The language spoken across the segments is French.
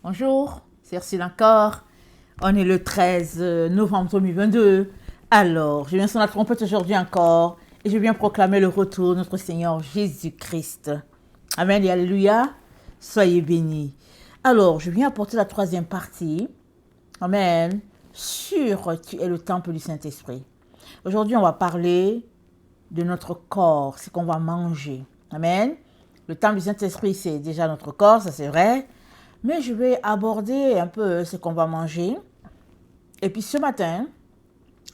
Bonjour, c'est Ursule encore. On est le 13 novembre 2022. Alors, je viens sur la trompette aujourd'hui encore et je viens proclamer le retour de notre Seigneur Jésus-Christ. Amen et Alléluia. Soyez bénis. Alors, je viens apporter la troisième partie. Amen. Sur tu es le temple du Saint-Esprit. Aujourd'hui, on va parler de notre corps, ce qu'on va manger. Amen. Le temple du Saint-Esprit, c'est déjà notre corps, ça c'est vrai. Mais je vais aborder un peu ce qu'on va manger. Et puis ce matin,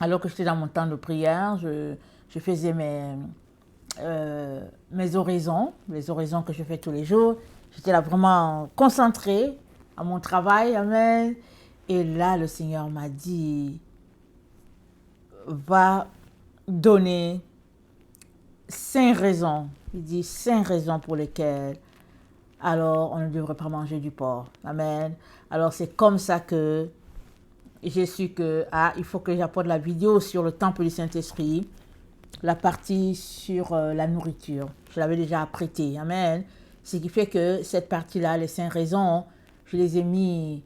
alors que j'étais dans mon temps de prière, je faisais mes oraisons, les oraisons que je fais tous les jours. J'étais là vraiment concentrée à mon travail, amen. Et là, le Seigneur m'a dit, va donner 5 raisons. Il dit 5 raisons pour lesquelles alors on ne devrait pas manger du porc. Amen. Alors c'est comme ça que j'ai su que il faut que j'apporte la vidéo sur le temple du Saint-Esprit, la partie sur la nourriture. Je l'avais déjà apprêtée. Amen. Ce qui fait que cette partie-là, les 5 raisons, je les ai mis,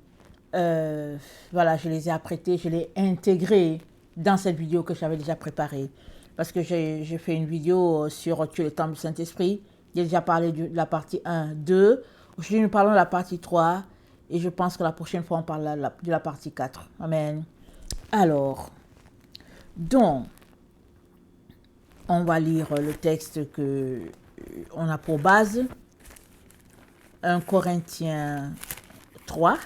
je les ai apprêtées, je l'ai intégrées dans cette vidéo que j'avais déjà préparée. Parce que j'ai fait une vidéo sur le temple du Saint-Esprit. J'ai déjà parlé de la partie 1, 2. Aujourd'hui, nous parlons de la partie 3. Et je pense que la prochaine fois, on parlera de la partie 4. Amen. Alors, donc, on va lire le texte que on a pour base. 1 Corinthiens 3.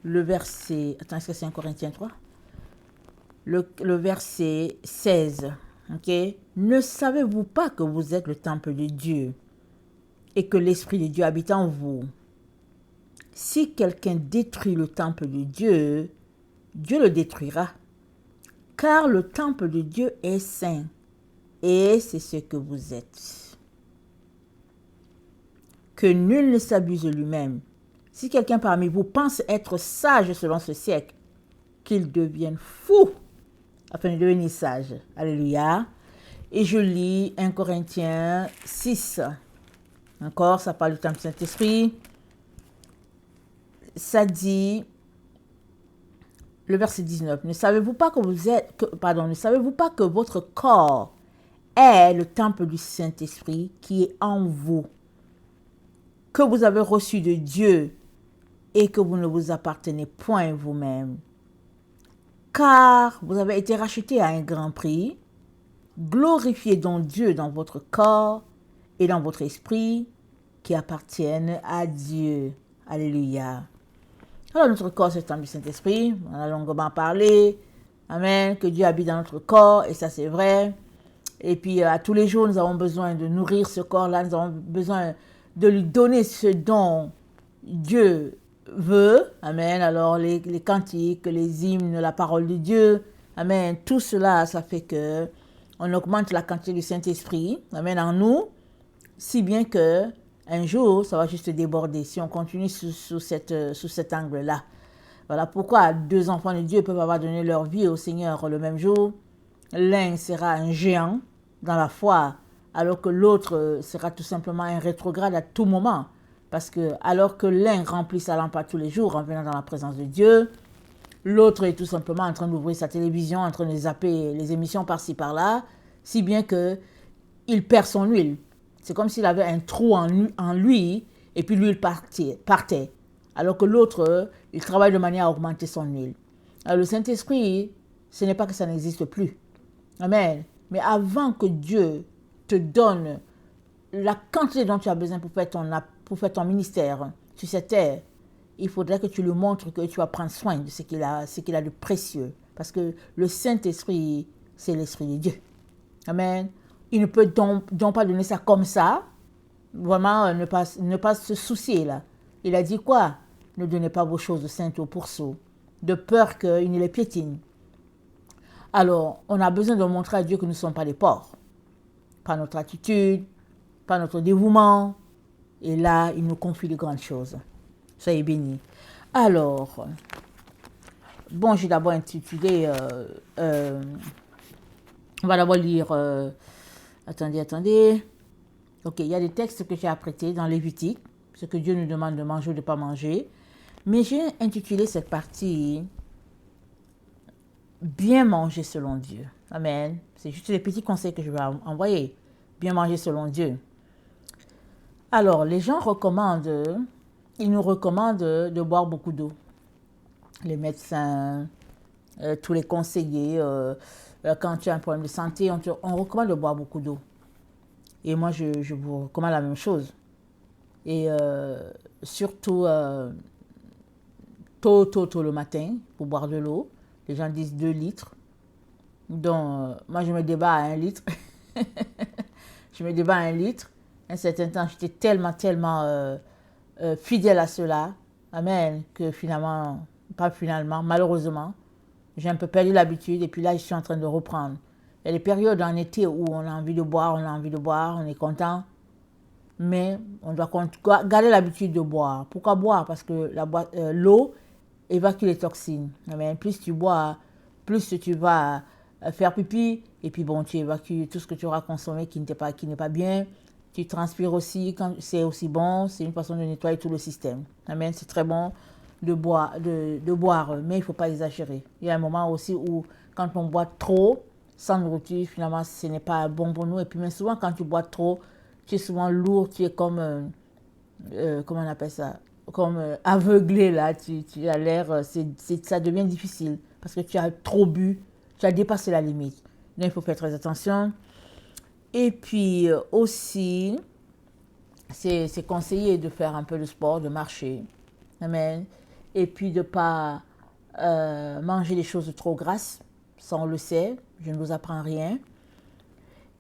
Le verset... Attends, est-ce que c'est 1 Corinthiens 3 ? Le verset 16. Ok. Ne savez-vous pas que vous êtes le temple de Dieu et que l'Esprit de Dieu habite en vous? Si quelqu'un détruit le temple de Dieu, Dieu le détruira. Car le temple de Dieu est saint et c'est ce que vous êtes. Que nul ne s'abuse de lui-même. Si quelqu'un parmi vous pense être sage selon ce siècle, qu'il devienne fou afin de devenir sage. Alléluia. Et je lis 1 Corinthiens 6. Encore, ça parle du temple du Saint-Esprit. Ça dit, le verset 19, ne savez-vous pas que votre corps est le temple du Saint-Esprit qui est en vous, que vous avez reçu de Dieu et que vous ne vous appartenez point vous-même, car vous avez été rachetés à un grand prix. Glorifiez donc Dieu dans votre corps et dans votre esprit qui appartiennent à Dieu. Alléluia. Alors notre corps, c'est le temple du Saint-Esprit. On a longuement parlé. Amen. Que Dieu habite dans notre corps. Et ça, c'est vrai. Et puis, à tous les jours, nous avons besoin de nourrir ce corps-là. Nous avons besoin de lui donner ce dont Dieu veut. Amen. Alors, les cantiques, les hymnes, la parole de Dieu. Amen. Tout cela, ça fait que on augmente la quantité du Saint-Esprit. Amen. En nous. Si bien que un jour, ça va juste déborder si on continue sous cet angle-là. Voilà pourquoi 2 enfants de Dieu peuvent avoir donné leur vie au Seigneur le même jour. L'un sera un géant dans la foi, alors que l'autre sera tout simplement un rétrograde à tout moment. Parce que alors que l'un remplit sa lampe tous les jours en venant dans la présence de Dieu, l'autre est tout simplement en train d'ouvrir sa télévision, en train de zapper les émissions par-ci par-là, si bien qu'il perd son huile. C'est comme s'il avait un trou en lui, et puis l'huile partait. Alors que l'autre, il travaille de manière à augmenter son huile. Alors le Saint-Esprit, ce n'est pas que ça n'existe plus. Amen. Mais avant que Dieu te donne la quantité dont tu as besoin pour faire ton ministère sur cette terre, il faudrait que tu lui montres que tu vas prendre soin de ce qu'il a de précieux. Parce que le Saint-Esprit, c'est l'Esprit de Dieu. Amen. Il ne peut donc pas donner ça comme ça. Vraiment, ne pas se soucier là. Il a dit quoi? Ne donnez pas vos choses saintes aux pourceaux, de peur qu'il ne les piétine. Alors, on a besoin de montrer à Dieu que nous ne sommes pas des porcs. Pas notre attitude, pas notre dévouement. Et là, il nous confie de grandes choses. Soyez bénis. Alors, bon, j'ai d'abord intitulé... on va d'abord lire... attendez. Ok, il y a des textes que j'ai apprêtés dans Lévitique, ce que Dieu nous demande de manger ou de ne pas manger. Mais j'ai intitulé cette partie « Bien manger selon Dieu ». Amen. C'est juste les petits conseils que je vais envoyer. Bien manger selon Dieu. Alors, les gens ils nous recommandent de boire beaucoup d'eau. Les médecins, tous les conseillers, quand tu as un problème de santé, on recommande de boire beaucoup d'eau. Et moi, je vous recommande la même chose. Et surtout, tôt le matin, pour boire de l'eau. Les gens disent 2 litres. Donc, moi, je me débat à 1 litre. Je me débat à 1 litre. Un certain temps, j'étais tellement fidèle à cela. Amen. Que malheureusement, j'ai un peu perdu l'habitude. Et puis là, je suis en train de reprendre. Il y a des périodes en été où on a envie de boire, on est content. Mais on doit garder l'habitude de boire. Pourquoi boire? Parce que l'eau évacue les toxines. Amen. Plus tu bois, plus tu vas faire pipi. Et puis bon, tu évacues tout ce que tu auras consommé qui n'est pas bien. Tu transpires aussi, quand c'est aussi bon. C'est une façon de nettoyer tout le système. Amen. C'est très bon de boire, mais il ne faut pas exagérer. Il y a un moment aussi où, quand on boit trop, sans nourriture, finalement, ce n'est pas bon pour nous. Et puis, mais souvent, quand tu bois trop, tu es souvent lourd, tu es comme, comment on appelle ça, comme aveuglé, là. Tu as l'air, ça devient difficile parce que tu as trop bu, tu as dépassé la limite. Donc, il faut faire très attention. Et puis, aussi, c'est conseillé de faire un peu de sport, de marcher. Amen. Et puis, de ne pas manger des choses trop grasses. Ça, on le sait. Je ne vous apprends rien.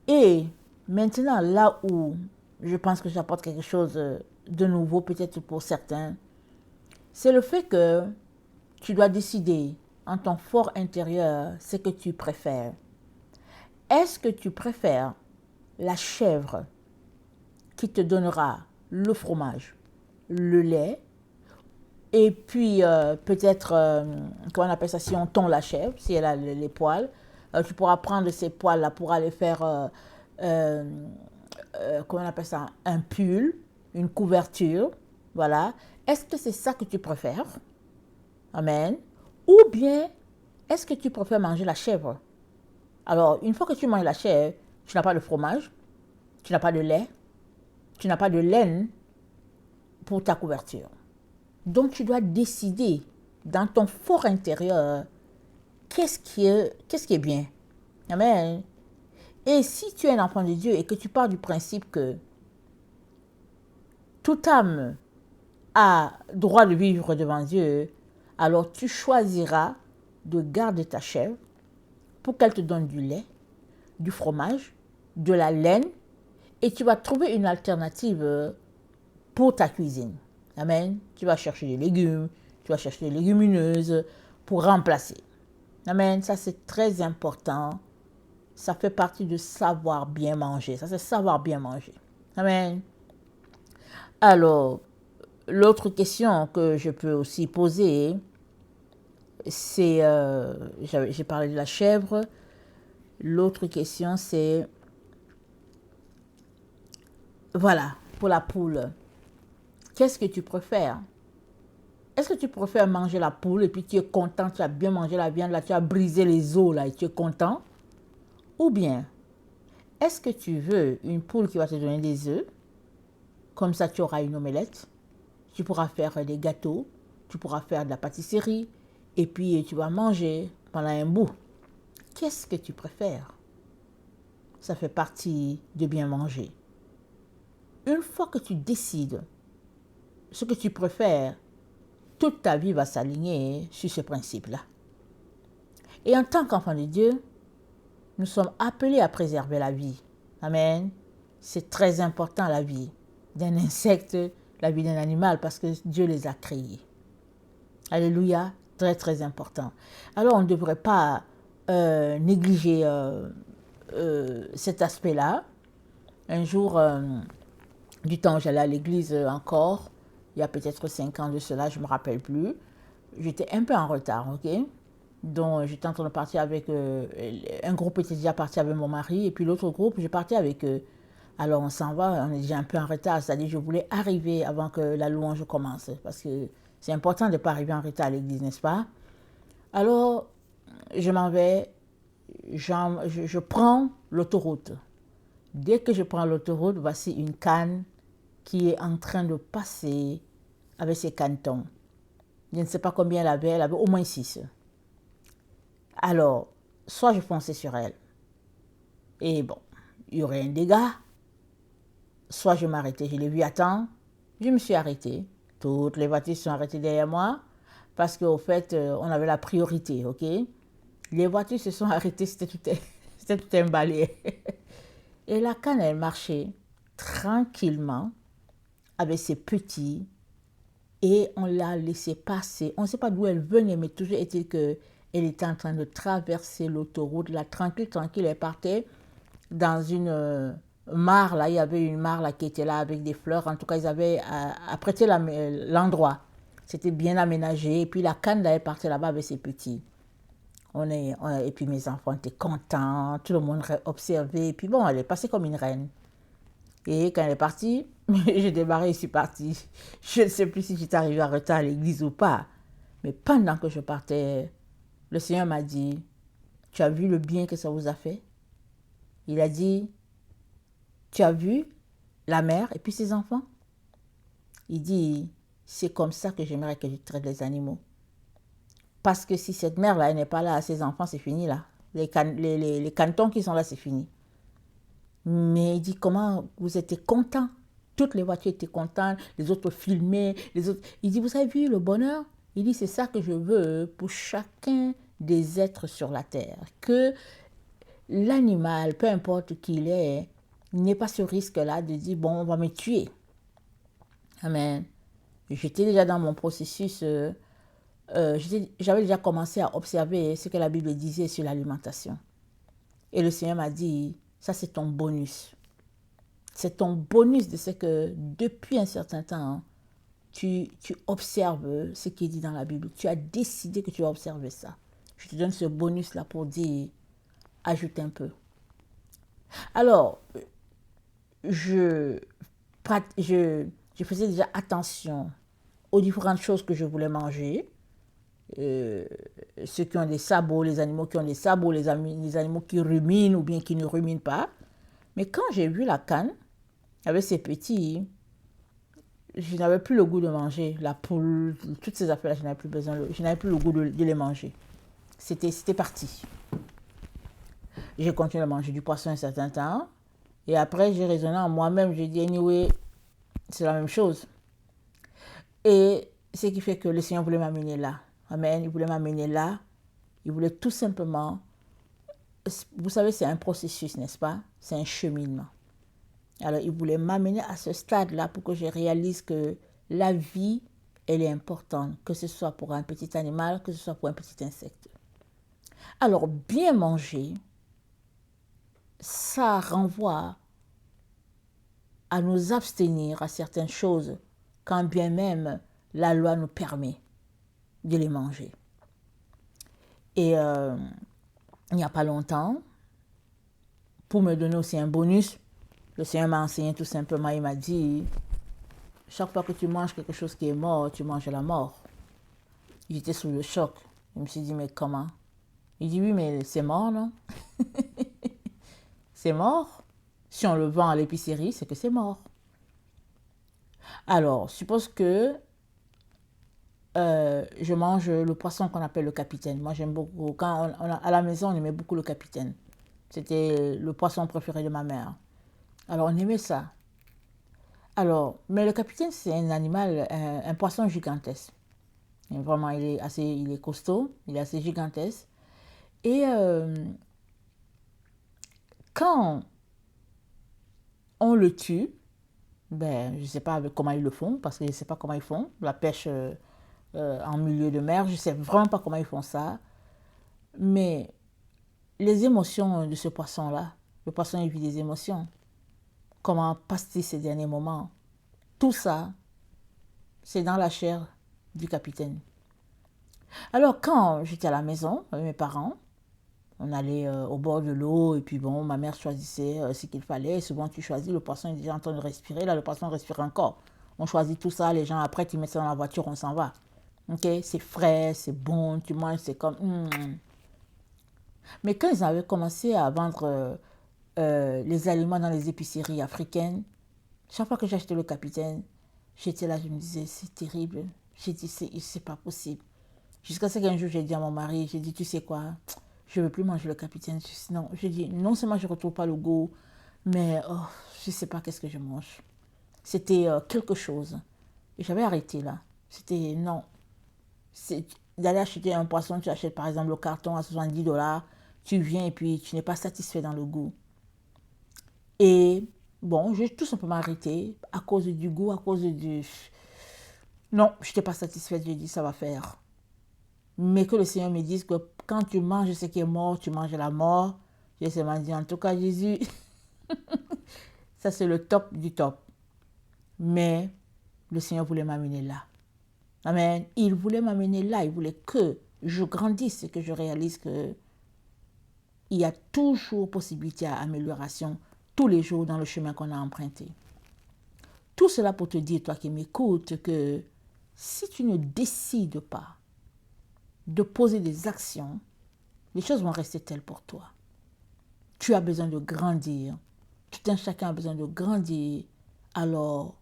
Et maintenant, là où je pense que j'apporte quelque chose de nouveau, peut-être pour certains, c'est le fait que tu dois décider en ton fort intérieur ce que tu préfères. Est-ce que tu préfères la chèvre qui te donnera le fromage, le lait, et puis peut-être, comment on appelle ça, si on tond la chèvre, si elle a les poils, tu pourras prendre ces poils-là pour aller faire, comment on appelle ça, un pull, une couverture, voilà. Est-ce que c'est ça que tu préfères? Amen. Ou bien, est-ce que tu préfères manger la chèvre? Alors, une fois que tu manges la chèvre, tu n'as pas de fromage, tu n'as pas de lait, tu n'as pas de laine pour ta couverture. Donc, tu dois décider dans ton fort intérieur qu'est-ce qui est bien. Amen. Et si tu es un enfant de Dieu et que tu pars du principe que toute âme a droit de vivre devant Dieu, alors tu choisiras de garder ta chèvre pour qu'elle te donne du lait, du fromage, de la laine, et tu vas trouver une alternative pour ta cuisine. Amen. Tu vas chercher des légumes, tu vas chercher des légumineuses pour remplacer. Amen. Ça, c'est très important. Ça fait partie de savoir bien manger. Ça, c'est savoir bien manger. Amen. Alors, l'autre question que je peux aussi poser, c'est, j'ai parlé de la chèvre. L'autre question, c'est, voilà, pour la poule. Qu'est-ce que tu préfères? Est-ce que tu préfères manger la poule et puis tu es content, tu as bien mangé la viande, là, tu as brisé les os là et tu es content? Ou bien, est-ce que tu veux une poule qui va te donner des œufs? Comme ça, tu auras une omelette. Tu pourras faire des gâteaux, tu pourras faire de la pâtisserie et puis tu vas manger pendant un bout. Qu'est-ce que tu préfères? Ça fait partie de bien manger. Une fois que tu décides ce que tu préfères, toute ta vie va s'aligner sur ce principe-là. Et en tant qu'enfant de Dieu, nous sommes appelés à préserver la vie. Amen. C'est très important la vie d'un insecte, la vie d'un animal, parce que Dieu les a créés. Alléluia, très très important. Alors on ne devrait pas négliger cet aspect-là. Un jour, du temps où j'allais à l'église encore, il y a peut-être 5 ans de cela, je ne me rappelle plus, j'étais un peu en retard, ok? Donc j'étais en train de partir avec, un groupe était déjà parti avec mon mari, et puis l'autre groupe, je partais avec eux. Alors on s'en va, on est déjà un peu en retard, c'est-à-dire je voulais arriver avant que la louange commence, parce que c'est important de ne pas arriver en retard à l'église, n'est-ce pas? Alors je m'en vais, je prends l'autoroute. Dès que je prends l'autoroute, voici une canne qui est en train de passer avec ses canetons. Je ne sais pas combien elle avait au moins 6. Alors, soit je fonçais sur elle, et bon, il y aurait un dégât, soit je m'arrêtais, je l'ai vu à temps, je me suis arrêtée. Toutes les voitures sont arrêtées derrière moi, parce qu'au fait, on avait la priorité, ok? Les voitures se sont arrêtées, c'était tout un balai. Et la canne, elle marchait tranquillement, avec ses petits, et on l'a laissé passer. On ne sait pas d'où elle venait, mais toujours est-il qu'elle était en train de traverser l'autoroute, là, tranquille, tranquille, elle partait dans une mare, là, il y avait une mare là, qui était là avec des fleurs, en tout cas, ils avaient apprêté l'endroit. C'était bien aménagé, et puis la canne, là, elle partait là-bas avec ses petits. Et puis mes enfants étaient contents, tout le monde observait, et puis bon, elle est passée comme une reine. Et quand elle est partie, j'ai démarré et je suis partie. Je ne sais plus si j'étais arrivée en retard à l'église ou pas. Mais pendant que je partais, le Seigneur m'a dit, tu as vu le bien que ça vous a fait? Il a dit, tu as vu la mère et puis ses enfants? Il dit, c'est comme ça que j'aimerais que je traite les animaux. Parce que si cette mère-là, elle n'est pas là, ses enfants, c'est fini là. Les canetons qui sont là, c'est fini. Mais il dit, comment vous étiez contents? Toutes les voitures étaient contentes, les autres filmaient, les autres... Il dit, vous avez vu le bonheur? Il dit, c'est ça que je veux pour chacun des êtres sur la terre. Que l'animal, peu importe qui il est, n'ait pas ce risque-là de dire, bon, on va me tuer. Amen. J'étais déjà dans mon processus, j'avais déjà commencé à observer ce que la Bible disait sur l'alimentation. Et le Seigneur m'a dit, ça c'est ton bonus. C'est ton bonus de ce que depuis un certain temps, tu observes ce qui est dit dans la Bible. Tu as décidé que tu vas observer ça. Je te donne ce bonus-là pour dire, ajoute un peu. Alors, je faisais déjà attention aux différentes choses que je voulais manger. Ceux qui ont des sabots, les animaux qui ont des sabots, les animaux qui ruminent ou bien qui ne ruminent pas. Mais quand j'ai vu la canne, avec ses petits, je n'avais plus le goût de manger. La poule, toutes ces affaires-là, je n'avais plus besoin, je n'avais plus le goût de les manger. C'était parti. J'ai continué à manger du poisson un certain temps. Et après, j'ai raisonné en moi-même. J'ai dit, anyway, c'est la même chose. Et ce qui fait que le Seigneur voulait m'amener là. Amen. Il voulait m'amener là. Il voulait tout simplement... Vous savez, c'est un processus, n'est-ce pas? C'est un cheminement. Alors, il voulait m'amener à ce stade-là pour que je réalise que la vie, elle est importante, que ce soit pour un petit animal, que ce soit pour un petit insecte. Alors, bien manger, ça renvoie à nous abstenir à certaines choses, quand bien même la loi nous permet de les manger. Et il n'y a pas longtemps, pour me donner aussi un bonus, le Seigneur m'a enseigné tout simplement, il m'a dit, chaque fois que tu manges quelque chose qui est mort, tu manges la mort. J'étais sous le choc. Je me suis dit, mais comment? Il dit, oui, mais c'est mort, non? C'est mort. Si on le vend à l'épicerie, c'est que c'est mort. Alors, suppose que je mange le poisson qu'on appelle le capitaine. Moi, j'aime beaucoup. Quand à la maison, on aimait beaucoup le capitaine. C'était le poisson préféré de ma mère. Alors, on aimait ça. Alors, mais le capitaine, c'est un animal, un poisson gigantesque. Et vraiment, il est costaud, il est assez gigantesque. Et quand on le tue, ben, je ne sais pas comment ils le font, parce que je ne sais pas comment ils font, la pêche en milieu de mer, je ne sais vraiment pas comment ils font ça. Mais les émotions de ce poisson-là, le poisson il vit des émotions. Comment passe-t-il ces derniers moments? Tout ça, c'est dans la chair du capitaine. Alors quand j'étais à la maison avec mes parents, On allait au bord de l'eau et puis bon, ma mère choisissait ce qu'il fallait. Et souvent, tu choisis, le poisson est déjà en train de respirer. Là, le poisson respire encore. On choisit tout ça, les gens, après, tu mets ça dans la voiture, on s'en va. Ok, c'est frais, c'est bon, tu manges, c'est comme... Mais quand ils avaient commencé à vendre les aliments dans les épiceries africaines, chaque fois que j'achetais le capitaine, j'étais là, je me disais, c'est terrible. J'ai dit, c'est pas possible. Jusqu'à ce qu'un jour, j'ai dit à mon mari, j'ai dit, tu sais quoi, je ne veux plus manger le capitaine. Non, j'ai dit, non seulement je ne retrouve pas le goût, mais oh, je ne sais pas qu'est-ce que je mange. C'était quelque chose. Et j'avais arrêté là. C'était, non. C'est d'aller acheter un poisson, tu achètes par exemple le carton à 70 $, tu viens et puis tu n'es pas satisfait dans le goût. Et bon, j'ai tout simplement arrêté à cause du goût, à cause du... Non, je n'étais pas satisfaite, j'ai dit, ça va faire. Mais que le Seigneur me dise que quand tu manges ce qui est mort, tu manges la mort. J'ai seulement dit, en tout cas, Jésus, ça c'est le top du top. Mais le Seigneur voulait m'amener là. Amen. Il voulait m'amener là. Il voulait que je grandisse et que je réalise que il y a toujours possibilité à amélioration tous les jours dans le chemin qu'on a emprunté. Tout cela pour te dire, toi qui m'écoutes, que si tu ne décides pas de poser des actions, les choses vont rester telles pour toi. Tu as besoin de grandir. Tout un chacun a besoin de grandir. Alors,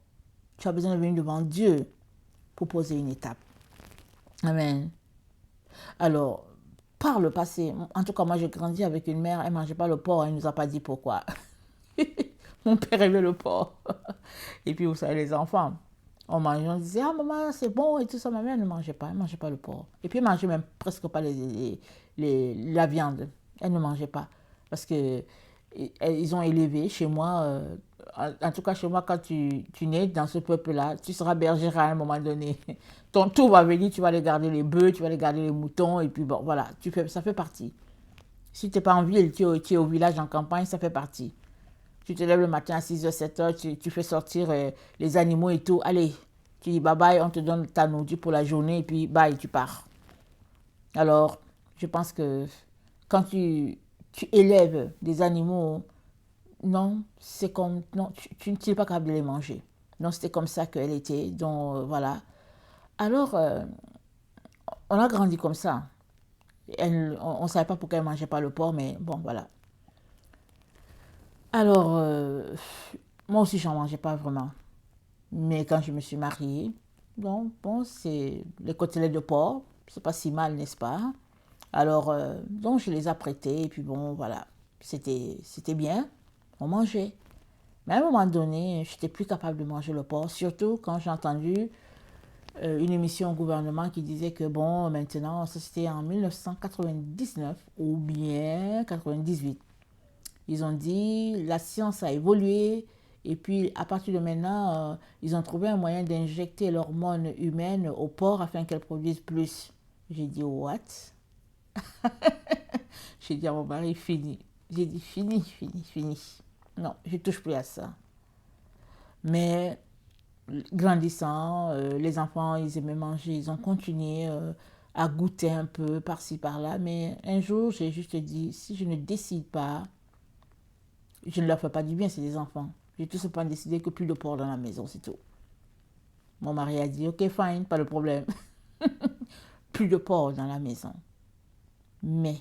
tu as besoin de venir devant Dieu pour poser une étape. Amen. Alors, par le passé, en tout cas, moi, j'ai grandi avec une mère, elle ne mangeait pas le porc, elle ne nous a pas dit pourquoi. Mon père aimait le porc. Et puis, vous savez, les enfants, on mangeait, on disait, ah, maman, c'est bon et tout ça. Ma mère ne mangeait pas, elle ne mangeait pas le porc. Et puis, elle ne mangeait même presque pas la viande. Elle ne mangeait pas. Parce que ils ont élevé chez moi, en tout cas chez moi, quand tu nais dans ce peuple-là, tu seras bergère à un moment donné. Ton tour va venir, tu vas aller garder les bœufs, tu vas aller garder les moutons, et puis bon, voilà, ça fait partie. Si tu n'es pas en ville, tu es au village, en campagne, ça fait partie. Tu te lèves le matin à 6h, 7h, tu fais sortir les animaux et tout. Allez, tu dis bye bye, on te donne ta nourriture pour la journée, et puis bye, tu pars. Alors, je pense que quand tu élèves des animaux, non, c'est comme, non, tu n'es pas capable de les manger. Donc, c'était comme ça qu'elle était. Donc, voilà. Alors, on a grandi comme ça. On ne savait pas pourquoi elle ne mangeait pas le porc, mais bon, voilà. Alors, moi aussi, je n'en mangeais pas vraiment. Mais quand je me suis mariée, donc, bon, c'est les côtelettes de porc, c'est pas si mal, n'est-ce pas? Alors, donc, je les apprêtais, et puis bon, voilà. C'était bien, on mangeait. Mais à un moment donné, je n'étais plus capable de manger le porc, surtout quand j'ai entendu une émission au gouvernement qui disait que bon, maintenant, ça c'était en 1999 ou bien 98. Ils ont dit la science a évolué et puis à partir de maintenant, ils ont trouvé un moyen d'injecter l'hormone humaine au porc afin qu'elle produise plus. J'ai dit what? J'ai dit à mon mari fini. J'ai dit fini, fini, fini. Non, je ne touche plus à ça. Mais grandissant, les enfants, ils aimaient manger, ils ont continué à goûter un peu par-ci, par-là. Mais un jour, j'ai juste dit, si je ne décide pas, je ne leur fais pas du bien, c'est des enfants. J'ai tout simplement décidé que plus de porc dans la maison, c'est tout. Mon mari a dit, ok, fine, pas de problème. Plus de porc dans la maison. Mais,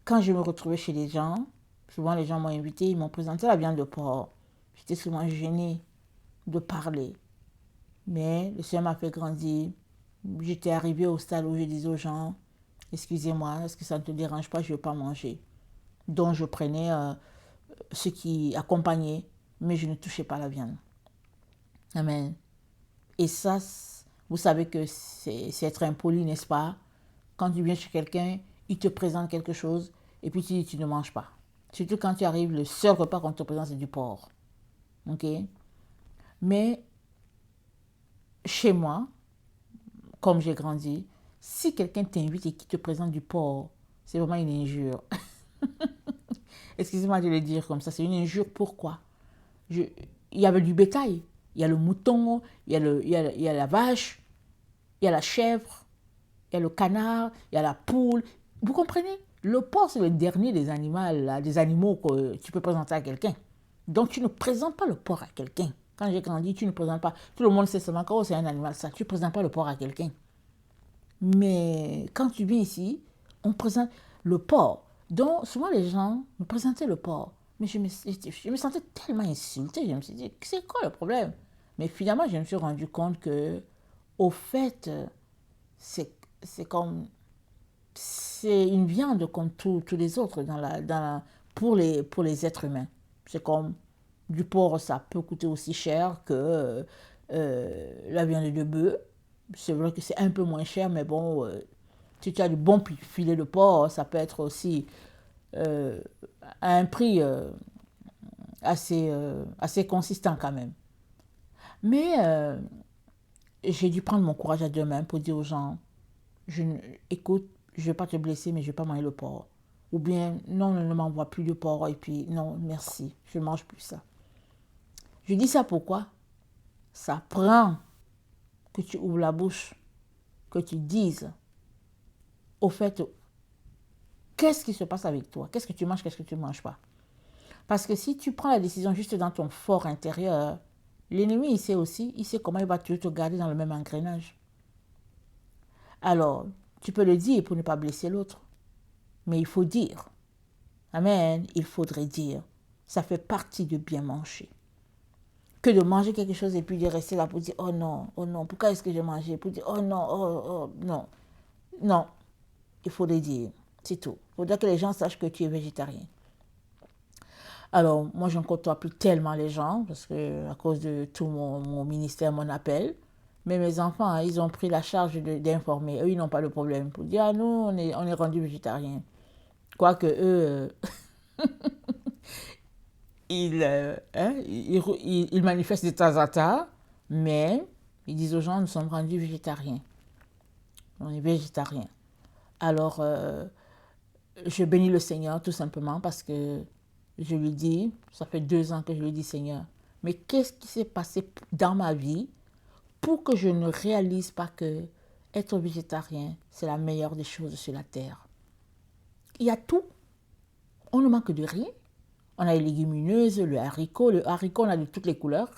quand je me retrouvais chez les gens, souvent les gens m'ont invité, ils m'ont présenté la viande de porc. J'étais souvent gênée de parler. Mais le Seigneur m'a fait grandir. J'étais arrivée au stade où je disais aux gens, excusez-moi, est-ce que ça ne te dérange pas, je ne veux pas manger. Donc je prenais ce qui accompagnait, mais je ne touchais pas la viande. Amen. Et ça, vous savez que c'est être impoli, n'est-ce pas? Quand tu viens chez quelqu'un, il te présente quelque chose, et puis tu ne manges pas. Surtout quand tu arrives, le seul repas qu'on te présente, c'est du porc. Ok? Mais chez moi, comme j'ai grandi, si quelqu'un t'invite et qui te présente du porc, c'est vraiment une injure. Excusez-moi de le dire comme ça, c'est une injure. Pourquoi? Il y avait du bétail. Il y a le mouton, il y a la vache, il y a la chèvre, il y a le canard, il y a la poule. Vous comprenez? Le porc, c'est le dernier des animaux, là, des animaux que tu peux présenter à quelqu'un. Donc, tu ne présentes pas le porc à quelqu'un. Quand j'ai grandi, tu ne présentes pas. Tout le monde sait seulement que c'est un animal, ça. Tu ne présentes pas le porc à quelqu'un. Mais quand tu viens ici, on présente le porc. Donc, souvent, les gens me présentaient le porc. Mais je me sentais tellement insultée. Je me suis dit, c'est quoi le problème? Mais finalement, je me suis rendu compte que, au fait, c'est comme... C'est une viande comme tous les autres pour les êtres humains. C'est comme du porc, ça peut coûter aussi cher que la viande de bœuf. C'est vrai que c'est un peu moins cher, mais bon, si tu as du bon filet de porc, ça peut être aussi à un prix assez consistant quand même. Mais j'ai dû prendre mon courage à deux mains pour dire aux gens, écoute, je ne vais pas te blesser, mais je ne vais pas manger le porc. Ou bien, non, ne m'envoie plus de porc, et puis, non, merci, je ne mange plus ça. Je dis ça pourquoi? Ça prend que tu ouvres la bouche, que tu dises, au fait, qu'est-ce qui se passe avec toi? Qu'est-ce que tu manges, qu'est-ce que tu ne manges pas? Parce que si tu prends la décision juste dans ton fort intérieur, l'ennemi, il sait aussi, il sait comment il va te garder dans le même engrenage. Alors, tu peux le dire pour ne pas blesser l'autre, mais il faut dire. Amen, il faudrait dire. Ça fait partie de bien manger. Que de manger quelque chose et puis de rester là pour dire, oh non, pourquoi est-ce que j'ai mangé? Pour dire, oh non, non. Non, il faudrait dire, c'est tout. Il faudrait que les gens sachent que tu es végétarien. Alors, moi, je ne côtoie plus tellement les gens, parce que à cause de tout mon ministère, mon appel. Mais mes enfants, hein, ils ont pris la charge d'informer. Eux, ils n'ont pas de problème. Pour dire, ah, nous, on est rendus végétariens. Quoique eux, ils manifestent de temps en temps, mais ils disent aux gens, nous sommes rendus végétariens. On est végétariens. Alors, je bénis le Seigneur tout simplement parce que je lui dis, ça fait 2 ans que je lui dis, Seigneur, mais qu'est-ce qui s'est passé dans ma vie pour que je ne réalise pas que être végétarien, c'est la meilleure des choses sur la terre. Il y a tout. On ne manque de rien. On a les légumineuses, le haricot. Le haricot, on a de toutes les couleurs.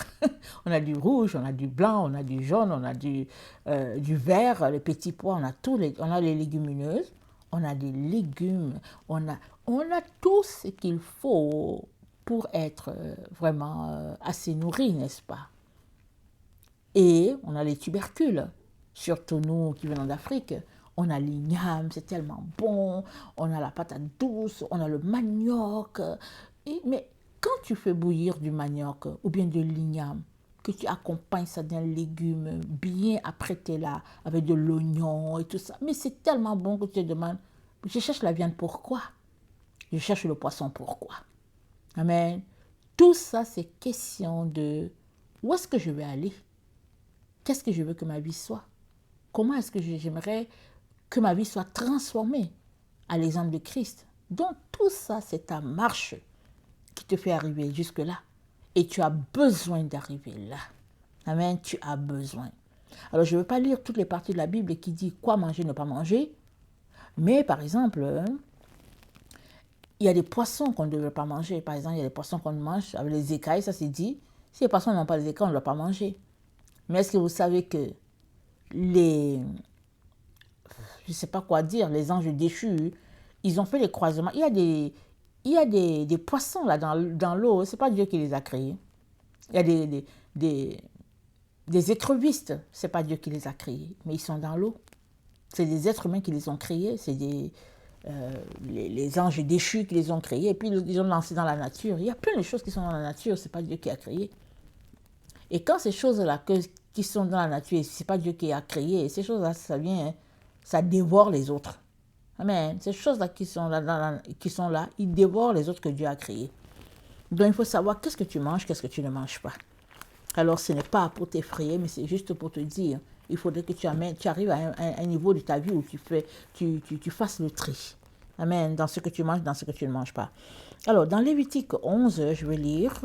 On a du rouge, on a du blanc, on a du jaune, on a du vert, les petits pois, on a les légumineuses. On a des légumes. On a tout ce qu'il faut pour être vraiment assez nourri, n'est-ce pas? Et on a les tubercules, surtout nous qui venons d'Afrique. On a l'igname, c'est tellement bon. On a la patate douce, on a le manioc. Mais quand tu fais bouillir du manioc ou bien de l'igname, que tu accompagnes ça d'un légume bien apprêté là, avec de l'oignon et tout ça, mais c'est tellement bon que tu te demandes, je cherche la viande pourquoi? Je cherche le poisson pourquoi? Amen. Tout ça, c'est question de où est-ce que je vais aller? Qu'est-ce que je veux que ma vie soit? Comment est-ce que j'aimerais que ma vie soit transformée à l'exemple de Christ? Donc tout ça, c'est ta marche qui te fait arriver jusque-là. Et tu as besoin d'arriver là. Amen, tu as besoin. Alors je ne veux pas lire toutes les parties de la Bible qui dit quoi manger, ne pas manger. Mais par exemple, il y a des poissons qu'on ne devrait pas manger. Par exemple, il y a des poissons qu'on mange avec les écailles, ça c'est dit. Si les poissons n'ont pas les écailles, on ne doit pas manger. Mais est-ce que vous savez que je ne sais pas quoi dire, les anges déchus, ils ont fait des croisements. Il y a des poissons là dans l'eau, ce n'est pas Dieu qui les a créés. Il y a des écrevisses, ce n'est pas Dieu qui les a créés, mais ils sont dans l'eau. C'est des êtres humains qui les ont créés, c'est les anges déchus qui les ont créés, et puis ils les ont lancés dans la nature. Il y a plein de choses qui sont dans la nature, ce n'est pas Dieu qui a créé. Et quand ces choses-là qui sont dans la nature, ce n'est pas Dieu qui a créé, ces choses-là, ça dévore les autres. Amen. Ces choses-là qui sont là, ils dévorent les autres que Dieu a créés. Donc il faut savoir qu'est-ce que tu manges, qu'est-ce que tu ne manges pas. Alors ce n'est pas pour t'effrayer, mais c'est juste pour te dire, il faudrait que tu arrives à un niveau de ta vie où tu fasses le tri. Amen. Dans ce que tu manges, dans ce que tu ne manges pas. Alors dans Lévitique 11, je vais lire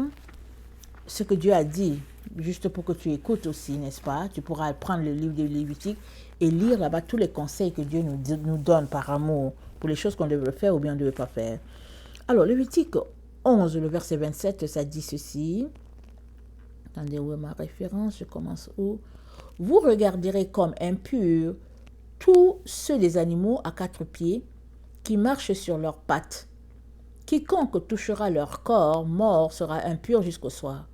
ce que Dieu a dit, juste pour que tu écoutes aussi, n'est-ce pas? Tu pourras prendre le livre de Lévitique et lire là-bas tous les conseils que Dieu nous donne par amour pour les choses qu'on devrait faire ou bien on ne devrait pas faire. Alors, Lévitique 11, le verset 27, ça dit ceci. Attendez, où est ma référence? Je commence où? Vous regarderez comme impurs tous ceux des animaux à quatre pieds qui marchent sur leurs pattes. Quiconque touchera leur corps mort sera impur jusqu'au soir.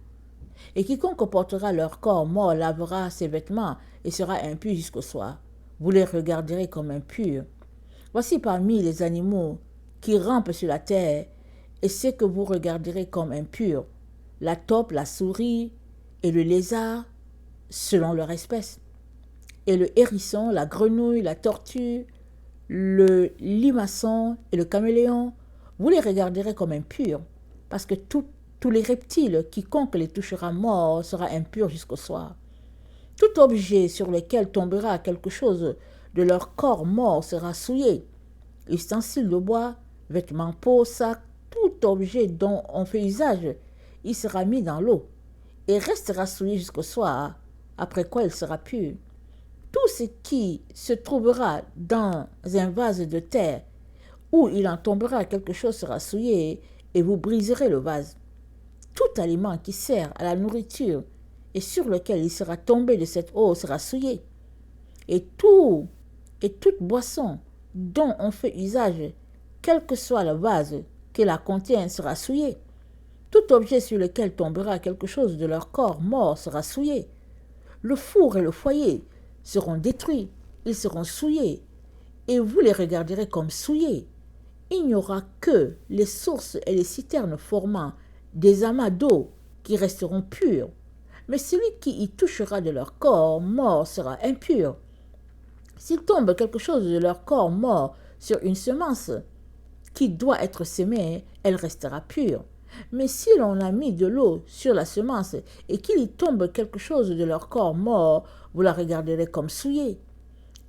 Et quiconque portera leur corps mort lavera ses vêtements et sera impur jusqu'au soir. Vous les regarderez comme impurs. Voici parmi les animaux qui rampent sur la terre, et ce que vous regarderez comme impurs, la taupe, la souris et le lézard, selon leur espèce, et le hérisson, la grenouille, la tortue, le limaçon et le caméléon, vous les regarderez comme impurs, parce que tous les reptiles, quiconque les touchera mort, sera impur jusqu'au soir. Tout objet sur lequel tombera quelque chose de leur corps mort sera souillé. Ustensiles de bois, vêtements, peaux, sacs, tout objet dont on fait usage, il sera mis dans l'eau et restera souillé jusqu'au soir, après quoi il sera pur. Tout ce qui se trouvera dans un vase de terre où il en tombera quelque chose sera souillé et vous briserez le vase. Tout aliment qui sert à la nourriture et sur lequel il sera tombé de cette eau sera souillé. Et toute boisson dont on fait usage, quel que soit le vase qui la contient, sera souillé. Tout objet sur lequel tombera quelque chose de leur corps mort sera souillé. Le four et le foyer seront détruits, ils seront souillés, et vous les regarderez comme souillés. Il n'y aura que les sources et les citernes formant des amas d'eau qui resteront purs. Mais celui qui y touchera de leur corps mort sera impur. S'il tombe quelque chose de leur corps mort sur une semence qui doit être semée, elle restera pure. Mais si l'on a mis de l'eau sur la semence et qu'il y tombe quelque chose de leur corps mort, vous la regarderez comme souillée.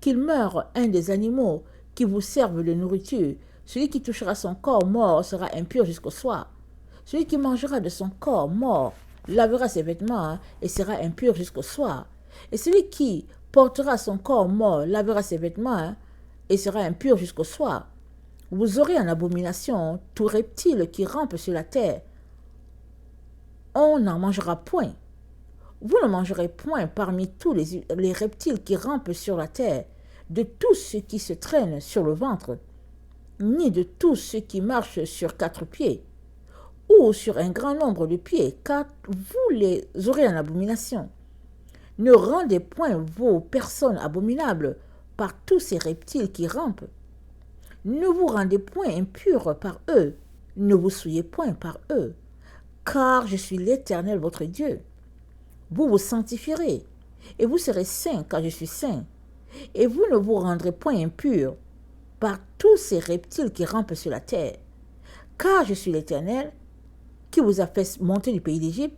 Qu'il meure un des animaux qui vous servent de nourriture, celui qui touchera son corps mort sera impur jusqu'au soir. Celui qui mangera de son corps mort lavera ses vêtements et sera impur jusqu'au soir. Et celui qui portera son corps mort lavera ses vêtements et sera impur jusqu'au soir. Vous aurez en abomination tout reptile qui rampe sur la terre. On n'en mangera point. Vous ne mangerez point parmi tous les reptiles qui rampent sur la terre, de tous ceux qui se traînent sur le ventre, ni de tous ceux qui marchent sur quatre pieds, ou sur un grand nombre de pieds, car vous les aurez en abomination. Ne rendez point vos personnes abominables par tous ces reptiles qui rampent. Ne vous rendez point impurs par eux, ne vous souillez point par eux, car je suis l'Éternel votre Dieu. Vous vous sanctifierez, et vous serez saints, car je suis saint. Et vous ne vous rendrez point impurs par tous ces reptiles qui rampent sur la terre, car je suis l'Éternel qui vous a fait monter du pays d'Égypte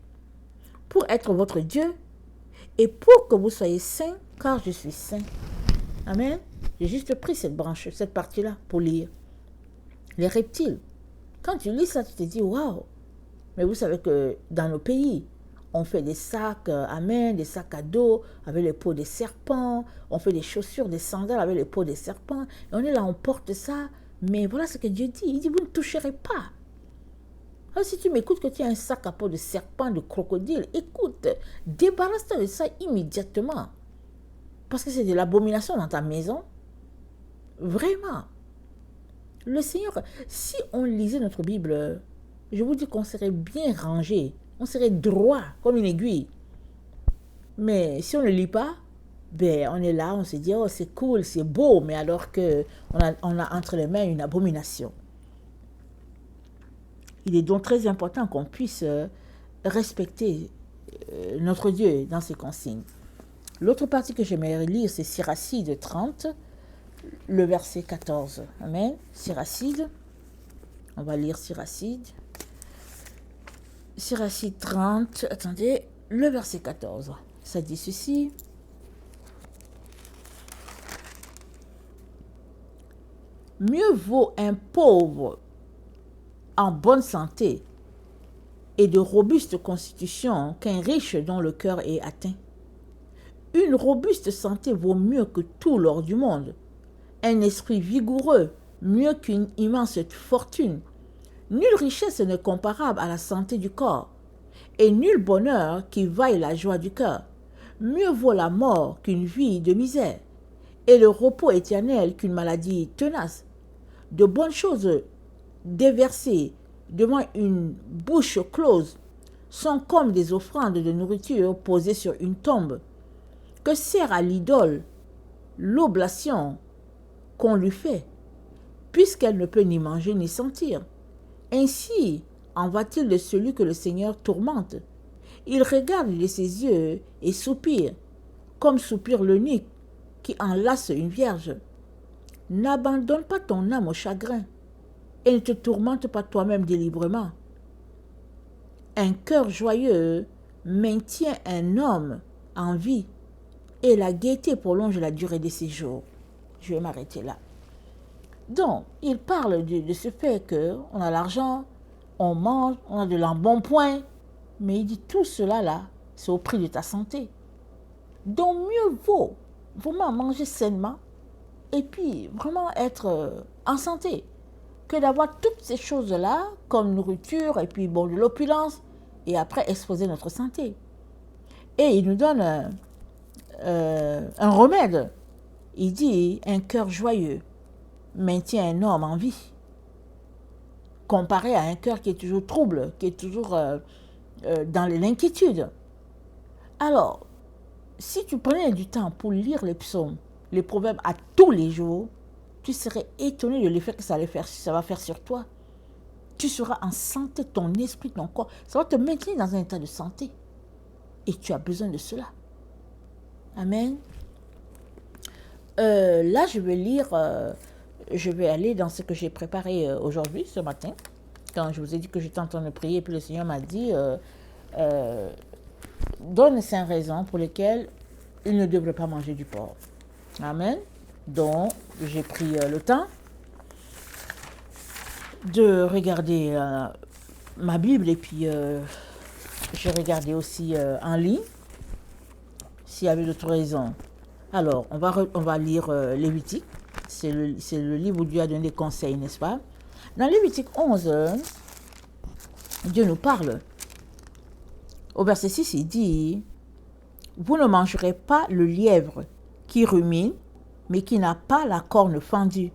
pour être votre Dieu et pour que vous soyez saints, car je suis saint. Amen. J'ai juste pris cette partie-là pour lire. Les reptiles. Quand tu lis ça, tu te dis, waouh. Mais vous savez que dans nos pays, on fait des sacs, amen, des sacs à dos avec les peaux des serpents. On fait des chaussures, des sandales avec les peaux des serpents. Et on est là, on porte ça. Mais voilà ce que Dieu dit. Il dit, vous ne toucherez pas. Alors si tu m'écoutes que tu as un sac à peau de serpent, de crocodile, écoute, débarrasse-toi de ça immédiatement. Parce que c'est de l'abomination dans ta maison. Vraiment. Le Seigneur, si on lisait notre Bible, je vous dis qu'on serait bien rangé. On serait droit comme une aiguille. Mais si on ne lit pas, ben on est là, on se dit, oh c'est cool, c'est beau, mais alors qu'on a entre les mains une abomination. Il est donc très important qu'on puisse respecter notre Dieu dans ses consignes. L'autre partie que j'aimerais lire, c'est Siracide 30, le verset 14. Amen. Siracide. On va lire Siracide. Siracide 30, attendez, le verset 14. Ça dit ceci. Mieux vaut un pauvre en bonne santé et de robuste constitution qu'un riche dont le cœur est atteint. Une robuste santé vaut mieux que tout l'or du monde. Un esprit vigoureux, mieux qu'une immense fortune. Nulle richesse n'est comparable à la santé du corps, et nul bonheur qui vaille la joie du cœur. Mieux vaut la mort qu'une vie de misère, et le repos éternel qu'une maladie tenace. De bonnes choses déversées devant une bouche close sont comme des offrandes de nourriture posées sur une tombe. Que sert à l'idole l'oblation qu'on lui fait, puisqu'elle ne peut ni manger ni sentir? Ainsi en va-t-il de celui que le Seigneur tourmente. Il regarde de ses yeux et soupire, comme soupire l'eunuque qui enlace une vierge. N'abandonne pas ton âme au chagrin et ne te tourmente pas toi-même délibérément. Un cœur joyeux maintient un homme en vie et la gaieté prolonge la durée de ses jours. Je vais m'arrêter là. Donc, il parle de ce fait qu'on a l'argent, on mange, on a de l'embonpoint, mais il dit tout cela là, c'est au prix de ta santé. Donc, mieux vaut vraiment manger sainement et puis vraiment être en santé que d'avoir toutes ces choses-là comme nourriture et puis bon, de l'opulence et après exposer notre santé. Et il nous donne un remède. Il dit un cœur joyeux maintient un homme en vie, comparé à un cœur qui est toujours trouble, qui est toujours dans l'inquiétude. Alors, si tu prenais du temps pour lire les psaumes, les proverbes à tous les jours, tu serais étonné de l'effet que ça va faire sur toi. Tu seras en santé, ton esprit, ton corps. Ça va te maintenir dans un état de santé. Et tu as besoin de cela. Amen. Là, je vais lire, je vais aller dans ce que j'ai préparé aujourd'hui, ce matin. Quand je vous ai dit que j'étais en train de prier, puis le Seigneur m'a dit, donne 5 raisons pour lesquelles il ne devrait pas manger du porc. Amen. Donc, j'ai pris le temps de regarder ma Bible et puis j'ai regardé aussi en ligne s'il y avait d'autres raisons. Alors, on va lire Lévitique. C'est le livre où Dieu a donné des conseils, n'est-ce pas? Dans Lévitique 11, Dieu nous parle. Au verset 6, il dit « Vous ne mangerez pas le lièvre qui rumine, mais qui n'a pas la corne fendue.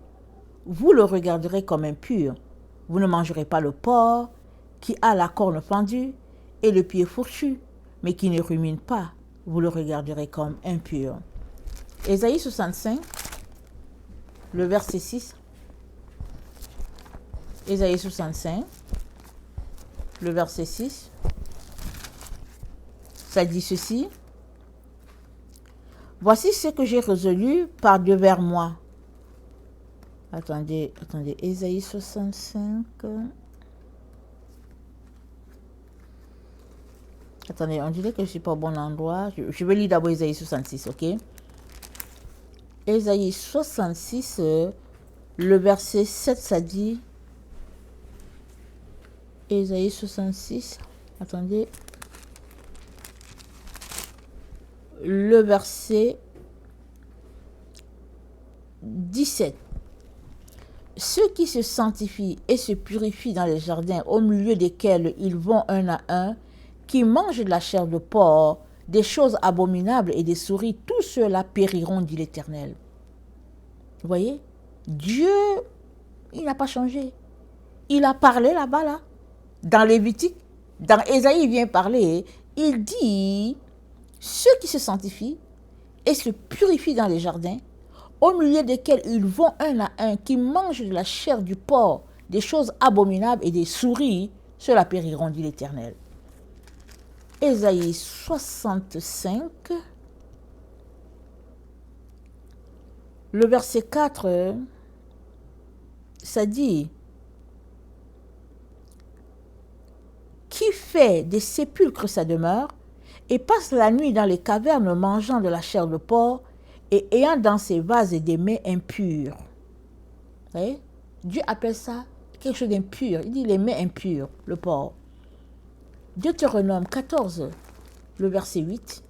Vous le regarderez comme impur. Vous ne mangerez pas le porc qui a la corne fendue et le pied fourchu, mais qui ne rumine pas. Vous le regarderez comme impur. » Ésaïe 65, le verset 6. Ésaïe 65, le verset 6. Ça dit ceci. « Voici ce que j'ai résolu par devers moi. » Attendez, Ésaïe 65. Attendez, on dirait que je ne suis pas au bon endroit. Je vais lire d'abord Ésaïe 66, ok? Ésaïe 66, le verset 7, ça dit... Ésaïe 66, attendez... Le verset 17. Ceux qui se sanctifient et se purifient dans les jardins au milieu desquels ils vont un à un, qui mangent de la chair de porc, des choses abominables et des souris, tous ceux-là périront, dit l'Éternel. Vous voyez? Dieu, il n'a pas changé. Il a parlé là-bas, là, dans Lévitique, dans Ésaïe, il vient parler, il dit... Ceux qui se sanctifient et se purifient dans les jardins, au milieu desquels ils vont un à un, qui mangent de la chair du porc, des choses abominables et des souris, ceux-là périront, dit l'Éternel. Ésaïe 65, le verset 4, ça dit « Qui fait des sépulcres sa demeure, et passe la nuit dans les cavernes mangeant de la chair de porc et ayant dans ses vases des mets impurs. » Vous voyez? Dieu appelle ça quelque chose d'impur. Il dit les mets impurs, le porc. Deutéronome 14, le verset 8.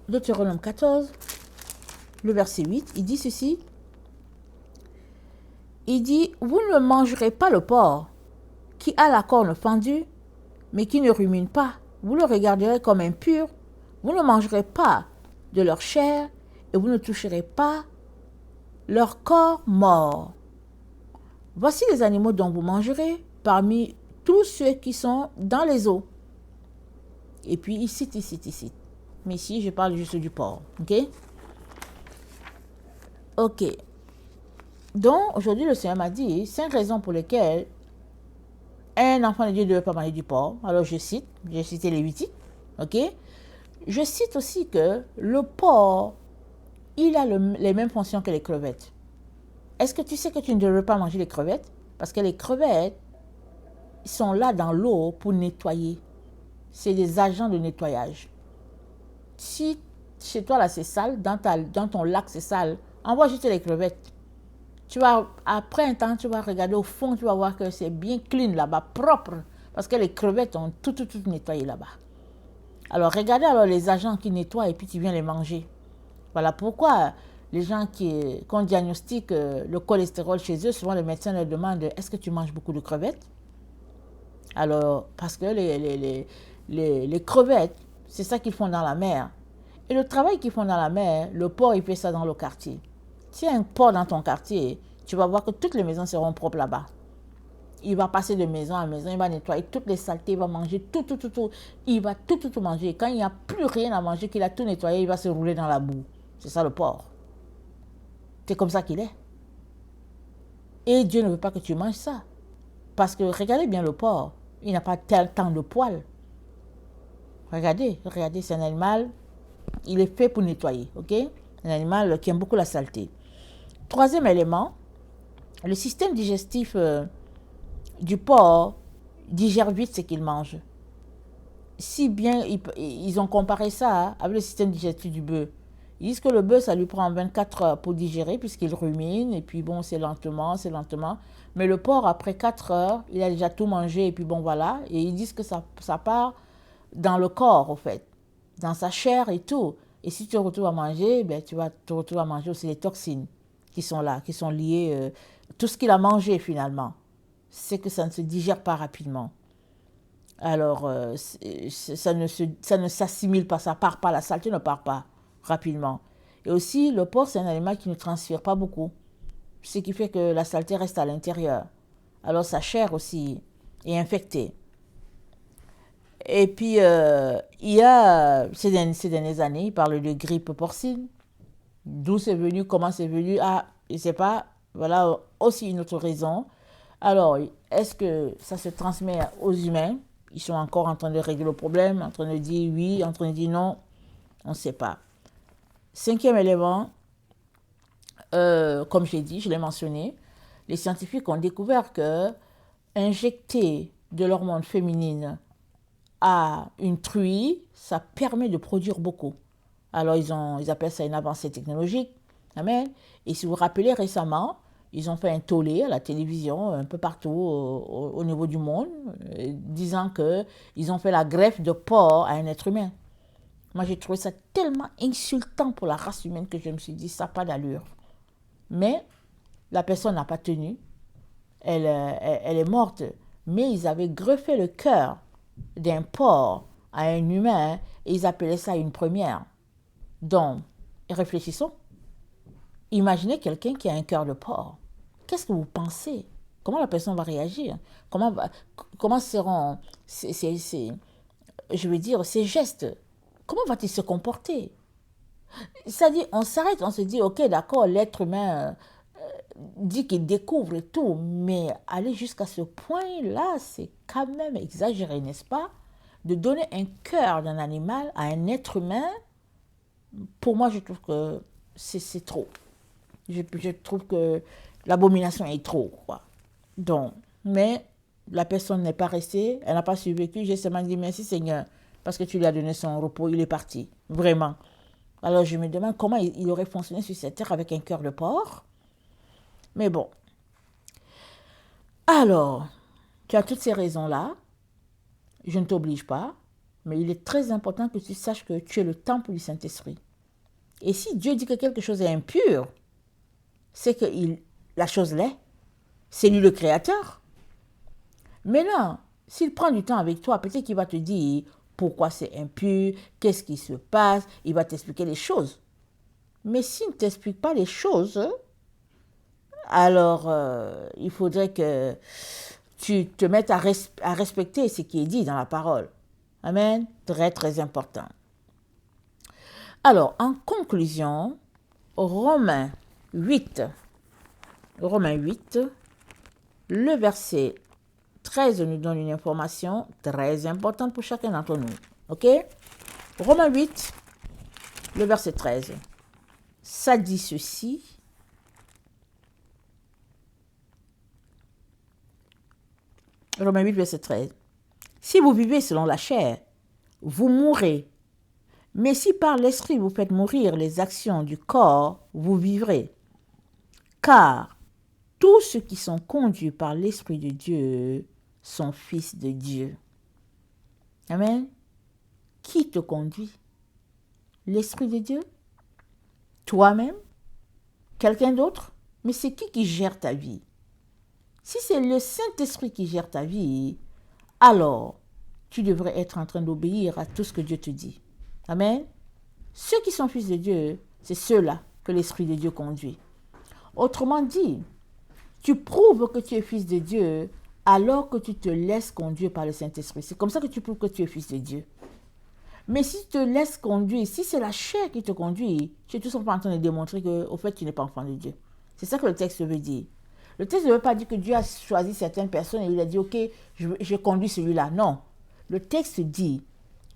Deutéronome 14, le verset 8, il dit ceci. Il dit, vous ne mangerez pas le porc qui a la corne fendue, mais qui ne rumine pas. Vous le regarderez comme impur. Vous ne mangerez pas de leur chair et vous ne toucherez pas leur corps mort. Voici les animaux dont vous mangerez parmi tous ceux qui sont dans les eaux. Et puis il cite. Mais ici, je parle juste du porc. Ok. Donc, aujourd'hui, le Seigneur m'a dit 5 raisons pour lesquelles un enfant de Dieu ne devait pas manger du porc. Alors, j'ai cité les 8. Ok. Je cite aussi que le porc, il a les mêmes fonctions que les crevettes. Est-ce que tu sais que tu ne devrais pas manger les crevettes? Parce que les crevettes sont là dans l'eau pour nettoyer. C'est des agents de nettoyage. Si chez toi, là, c'est sale, dans ton lac, c'est sale, envoie juste les crevettes. Après un temps, tu vas regarder au fond, tu vas voir que c'est bien clean là-bas, propre. Parce que les crevettes ont tout nettoyé là-bas. Alors, regardez les agents qui nettoient et puis tu viens les manger. Voilà pourquoi les gens qu'on diagnostique le cholestérol chez eux, souvent le médecin leur demande « Est-ce que tu manges beaucoup de crevettes ?» Alors, parce que les crevettes, c'est ça qu'ils font dans la mer. Et le travail qu'ils font dans la mer, le porc, il fait ça dans le quartier. S'il y a un porc dans ton quartier, tu vas voir que toutes les maisons seront propres là-bas. Il va passer de maison à maison, il va nettoyer toutes les saletés, il va manger tout. Il va tout manger. Et quand il n'y a plus rien à manger, qu'il a tout nettoyé, il va se rouler dans la boue. C'est ça le porc. C'est comme ça qu'il est. Et Dieu ne veut pas que tu manges ça. Parce que regardez bien le porc. Il n'a pas tant de poils. Regardez, c'est un animal. Il est fait pour nettoyer, ok? Un animal qui aime beaucoup la saleté. Troisième élément, le système digestif du porc digère vite ce qu'il mange. Si bien ils ont comparé ça avec le système digestif du bœuf. Ils disent que le bœuf, ça lui prend 24 heures pour digérer puisqu'il rumine et puis bon, c'est lentement. Mais le porc, après 4 heures, il a déjà tout mangé et puis bon, voilà. Et ils disent que ça part dans le corps, en fait, dans sa chair et tout. Et si tu te retrouves à manger, tu vas te retrouver à manger aussi les toxines qui sont là, qui sont liées, tout ce qu'il a mangé finalement. C'est que ça ne se digère pas rapidement. Alors, ça ne s'assimile pas, ça part pas, la saleté ne part pas rapidement. Et aussi, le porc, c'est un animal qui ne transpire pas beaucoup, ce qui fait que la saleté reste à l'intérieur. Alors, sa chair aussi est infectée. Et puis, il y a, ces dernières années, il parle de grippe porcine. D'où c'est venu, comment c'est venu, je ne sais pas. Voilà aussi une autre raison. Alors, est-ce que ça se transmet aux humains? Ils sont encore en train de régler le problème, en train de dire oui, en train de dire non. On ne sait pas. Cinquième élément, comme j'ai dit, je l'ai mentionné, les scientifiques ont découvert que injecter de l'hormone féminine à une truie, ça permet de produire beaucoup. Alors, ils appellent ça une avancée technologique. Amen. Et si vous vous rappelez récemment, ils ont fait un tollé à la télévision, un peu partout au niveau du monde, disant qu'ils ont fait la greffe de porc à un être humain. Moi, j'ai trouvé ça tellement insultant pour la race humaine que je me suis dit, ça n'a pas d'allure. Mais la personne n'a pas tenu. Elle est morte. Mais ils avaient greffé le cœur d'un porc à un humain et ils appelaient ça une première. Donc, réfléchissons. Imaginez quelqu'un qui a un cœur de porc. Qu'est-ce que vous pensez? Comment la personne va réagir? Comment seront ses gestes? Comment va-t-il se comporter? C'est-à-dire, on s'arrête, on se dit, ok, d'accord, l'être humain dit qu'il découvre et tout, mais aller jusqu'à ce point-là, c'est quand même exagéré, n'est-ce pas? De donner un cœur d'un animal à un être humain, pour moi, je trouve que c'est trop. Je trouve que l'abomination est trop, quoi. Donc, mais la personne n'est pas restée, elle n'a pas survécu. J'ai seulement dit merci Seigneur, parce que tu lui as donné son repos, il est parti, vraiment. Alors je me demande comment il aurait fonctionné sur cette terre avec un cœur de porc. Mais bon. Alors, tu as toutes ces raisons-là. Je ne t'oblige pas, mais il est très important que tu saches que tu es le temple du Saint-Esprit. Et si Dieu dit que quelque chose est impur, c'est que la chose l'est. C'est lui le créateur. Maintenant, s'il prend du temps avec toi, peut-être qu'il va te dire pourquoi c'est impur, qu'est-ce qui se passe, il va t'expliquer les choses. Mais s'il ne t'explique pas les choses, alors il faudrait que tu te mettes à respecter ce qui est dit dans la parole. Amen. Très, très important. Alors, en conclusion, Romains 8, le verset 13 nous donne une information très importante pour chacun d'entre nous. OK? Romains 8, le verset 13. Ça dit ceci. Romains 8, verset 13. Si vous vivez selon la chair, vous mourrez. Mais si par l'esprit vous faites mourir les actions du corps, vous vivrez. Car tous ceux qui sont conduits par l'Esprit de Dieu sont fils de Dieu. Amen. Qui te conduit? L'Esprit de Dieu? Toi-même? Quelqu'un d'autre? Mais c'est qui gère ta vie? Si c'est le Saint-Esprit qui gère ta vie, alors tu devrais être en train d'obéir à tout ce que Dieu te dit. Amen. Ceux qui sont fils de Dieu, c'est ceux-là que l'Esprit de Dieu conduit. Autrement dit, tu prouves que tu es fils de Dieu alors que tu te laisses conduire par le Saint-Esprit. C'est comme ça que tu prouves que tu es fils de Dieu. Mais si tu te laisses conduire, si c'est la chair qui te conduit, tu es tout simplement en train de démontrer qu'au fait, tu n'es pas enfant de Dieu. C'est ça que le texte veut dire. Le texte ne veut pas dire que Dieu a choisi certaines personnes et il a dit, ok, je conduis celui-là. Non. Le texte dit,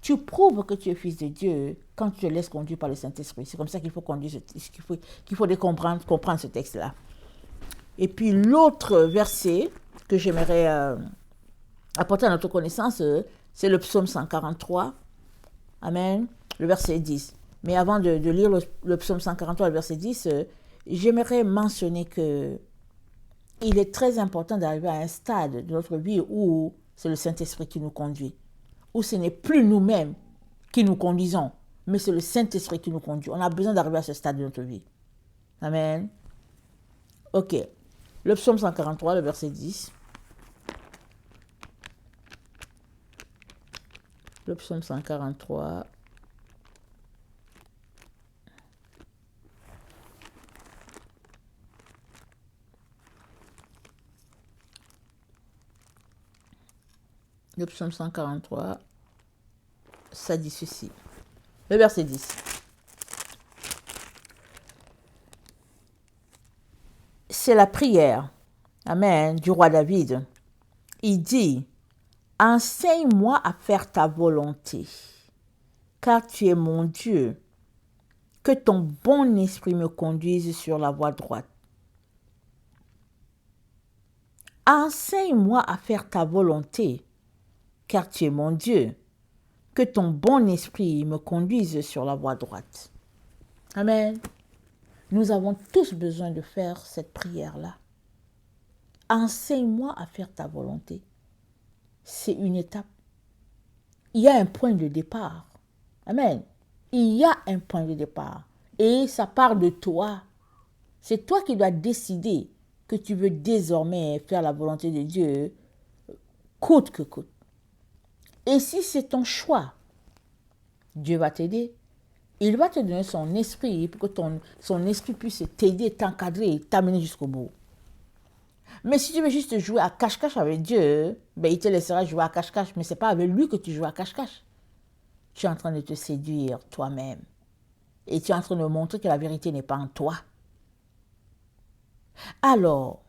tu prouves que tu es fils de Dieu quand tu te laisses conduire par le Saint-Esprit. C'est comme ça qu'il faut conduire, qu'il faut comprendre ce texte-là. Et puis l'autre verset que j'aimerais apporter à notre connaissance, c'est le psaume 143. Amen. Le verset 10. Mais avant de lire le psaume 143, le verset 10, j'aimerais mentionner que il est très important d'arriver à un stade de notre vie où c'est le Saint-Esprit qui nous conduit. Où ce n'est plus nous-mêmes qui nous conduisons, mais c'est le Saint-Esprit qui nous conduit. On a besoin d'arriver à ce stade de notre vie. Amen. Ok. Le psaume 143, le verset 10. Le psaume 143. Le psaume 143, ça dit ceci. Le verset 10. C'est la prière, amen, du roi David. Il dit, enseigne-moi à faire ta volonté, car tu es mon Dieu. Que ton bon esprit me conduise sur la voie droite. Enseigne-moi à faire ta volonté, car tu es mon Dieu. Que ton bon esprit me conduise sur la voie droite. Amen. Nous avons tous besoin de faire cette prière-là. Enseigne-moi à faire ta volonté. C'est une étape. Il y a un point de départ. Amen. Il y a un point de départ. Et ça part de toi. C'est toi qui dois décider que tu veux désormais faire la volonté de Dieu, coûte que coûte. Et si c'est ton choix, Dieu va t'aider. Il va te donner son esprit pour que son esprit puisse t'aider, t'encadrer, t'amener jusqu'au bout. Mais si tu veux juste jouer à cache-cache avec Dieu, ben il te laissera jouer à cache-cache, mais ce n'est pas avec lui que tu joues à cache-cache. Tu es en train de te séduire toi-même. Et tu es en train de montrer que la vérité n'est pas en toi. Alors,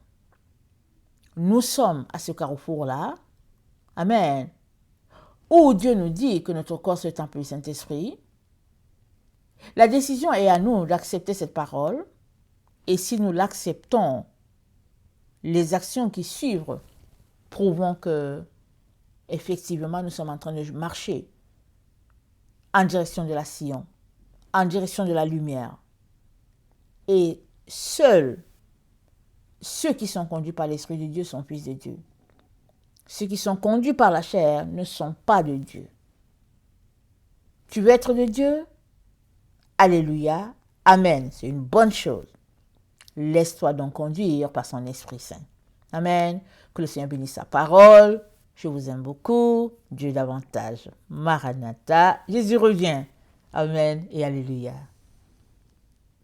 nous sommes à ce carrefour-là, amen, où Dieu nous dit que notre corps c'est le temple du Saint-Esprit. La décision est à nous d'accepter cette parole. Et si nous l'acceptons, les actions qui suivent prouvent que, effectivement, nous sommes en train de marcher en direction de la Sion, en direction de la lumière. Et seul ceux qui sont conduits par l'Esprit de Dieu sont fils de Dieu. Ceux qui sont conduits par la chair ne sont pas de Dieu. Tu veux être de Dieu? Alléluia. Amen. C'est une bonne chose. Laisse-toi donc conduire par son Esprit Saint. Amen. Que le Seigneur bénisse sa parole. Je vous aime beaucoup. Dieu davantage. Maranatha. Jésus revient. Amen et Alléluia.